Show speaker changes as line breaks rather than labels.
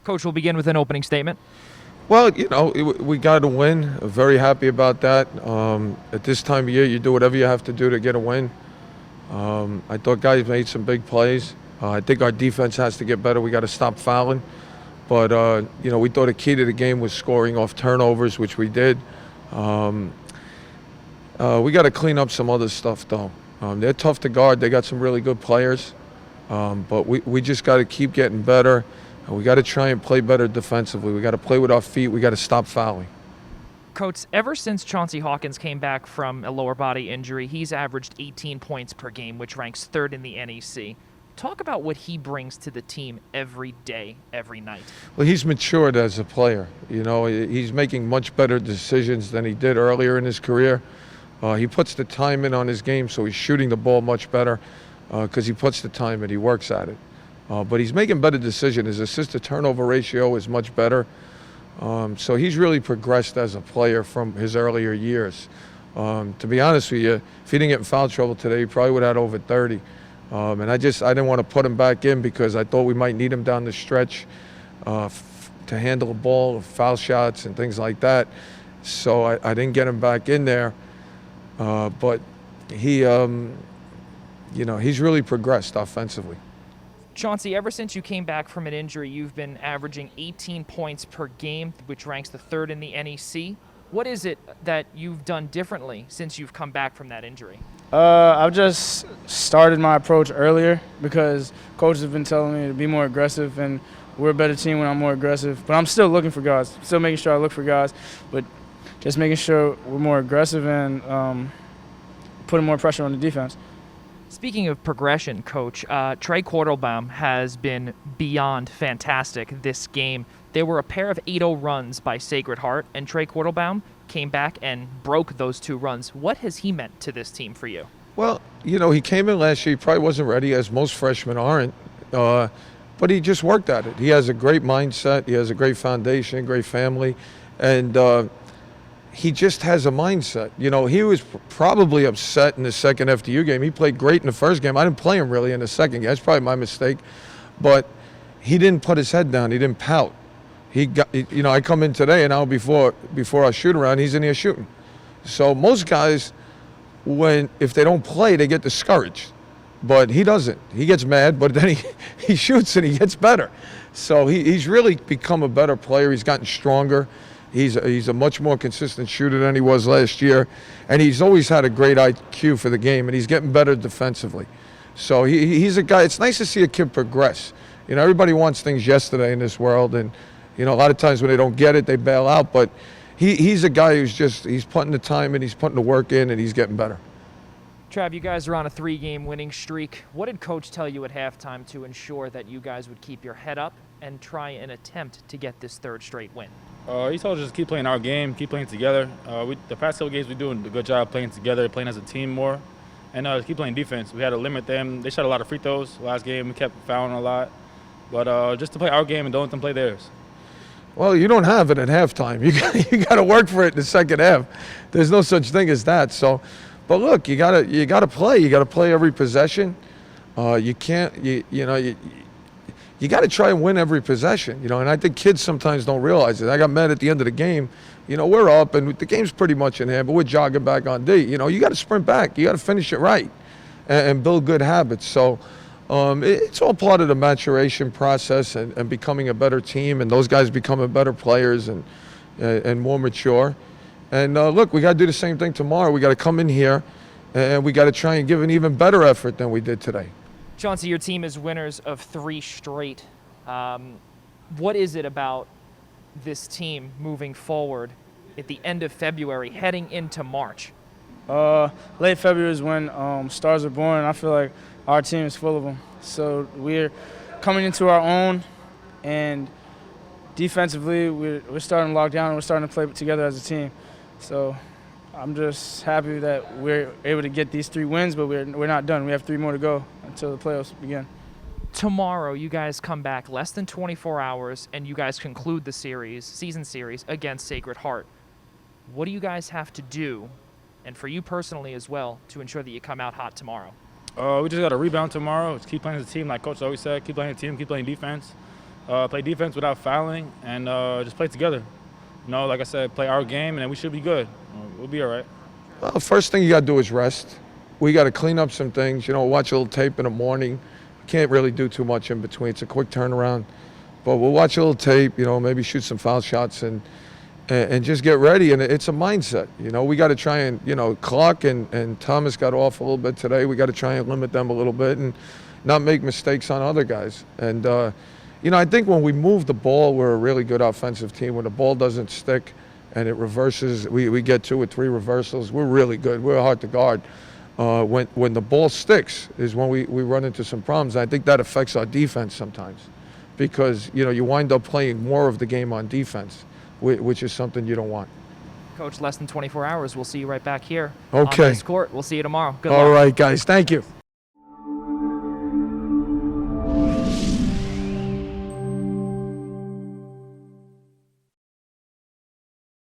Coach, will begin with an opening statement.
Well, we got to win. Very happy about that. At this time of year, you do whatever you have to do to get a win. I thought guys made some big plays. I think our defense has to get better. We got to stop fouling. But, we thought the key to the game was scoring off turnovers, which we did. We got to clean up some other stuff, though. They're tough to guard. They got some really good players. But we just got to keep getting better. And we got to try and play better defensively. We got to play with our feet. We got to stop fouling.
Coach, ever since Chauncey Hawkins came back from a lower body injury, he's averaged 18 points per game, which ranks third in the NEC. Talk about what he brings to the team every day, every night.
Well, he's matured as a player. He's making much better decisions than he did earlier in his career. He puts the time in on his game, so he's shooting the ball much better because he puts the time in, he works at it. But he's making better decisions. His assist-to-turnover ratio is much better. So he's really progressed as a player from his earlier years. To be honest with you, if he didn't get in foul trouble today, he probably would have had over 30. And I didn't want to put him back in because I thought we might need him down the stretch to handle the ball, foul shots and things like that. So I didn't get him back in there. But he, he's really progressed offensively.
Chauncey, ever since you came back from an injury, you've been averaging 18 points per game, which ranks the third in the NEC. What is it that you've done differently since you've come back from that injury?
I've just started my approach earlier because coaches have been telling me to be more aggressive, and we're a better team when I'm more aggressive. But I'm still looking for guys, still making sure I look for guys, but just making sure we're more aggressive and putting more pressure on the defense.
Speaking of progression, Coach, Trey Quarterbaum has been beyond fantastic this game. There were a pair of 8-0 runs by Sacred Heart, and Trey Quarterbaum came back and broke those two runs. What has he meant to this team for you?
Well, he came in last year. He probably wasn't ready, as most freshmen aren't. But he just worked at it. He has a great mindset. He has a great foundation, great family. And he just has a mindset. He was probably upset in the second FDU game. He played great in the first game. I didn't play him really in the second game. That's probably my mistake. But he didn't put his head down. He didn't pout. I come in today, and now before our shoot around, he's in here shooting. So most guys, if they don't play, they get discouraged. But he doesn't. He gets mad, but then he shoots and he gets better. So he's really become a better player. He's gotten stronger. He's a much more consistent shooter than he was last year. And he's always had a great IQ for the game, and he's getting better defensively. So he's a guy. It's nice to see a kid progress. Everybody wants things yesterday in this world, and a lot of times when they don't get it, they bail out. But he's a guy he's putting the time in, he's putting the work in, and he's getting better.
Trav, you guys are on a 3-game winning streak. What did Coach tell you at halftime to ensure that you guys would keep your head up and try and attempt to get this third straight win?
He told us just keep playing our game, keep playing together. The past couple games we're doing a good job playing together, playing as a team more, and keep playing defense. We had to limit them. They shot a lot of free throws last game. We kept fouling a lot. But just to play our game and don't let them play theirs.
Well, you don't have it at halftime. You got to work for it in the second half. There's no such thing as that. So, but look, you got to play. You got to play every possession. You can't. You got to try and win every possession. And I think kids sometimes don't realize it. I got mad at the end of the game. We're up and the game's pretty much in hand, but we're jogging back on D. You got to sprint back. You got to finish it right and build good habits. So. It's all part of the maturation process and becoming a better team, and those guys becoming better players and more mature. And look, we got to do the same thing tomorrow. We got to come in here and we got to try and give an even better effort than we did today.
Chauncey, your team is winners of 3 straight. What is it about this team moving forward at the end of February, heading into March?
Late February is when stars are born, and I feel like our team is full of them. So we're coming into our own, and defensively we're starting to lock down and we're starting to play together as a team. So I'm just happy that we're able to get these 3 wins, but we're not done. We have 3 more to go until the playoffs begin.
Tomorrow, you guys come back less than 24 hours, and you guys conclude the season series against Sacred Heart. What do you guys have to do, and for you personally as well, to ensure that you come out hot tomorrow?
We just got to rebound tomorrow. Just keep playing as a team, like Coach always said. Keep playing the team, keep playing defense. play defense without fouling, and just play together. Like I said, play our game, and then we should be good. We'll be all right.
Well, first thing you got to do is rest. We got to clean up some things. Watch a little tape in the morning. Can't really do too much in between. It's a quick turnaround. But we'll watch a little tape, maybe shoot some foul shots and just get ready. And it's a mindset. We got to try and, Clark and Thomas got off a little bit today. We got to try and limit them a little bit and not make mistakes on other guys. And, I think when we move the ball, we're a really good offensive team. When the ball doesn't stick and it reverses, we get 2 or 3 reversals, we're really good. We're hard to guard. When the ball sticks is when we run into some problems. I think that affects our defense sometimes because, you wind up playing more of the game on defense, which is something you don't want.
Coach, less than 24 hours. We'll see you right back here
Okay.
on this court. We'll see you tomorrow. Good luck.
All right, guys. Thank you.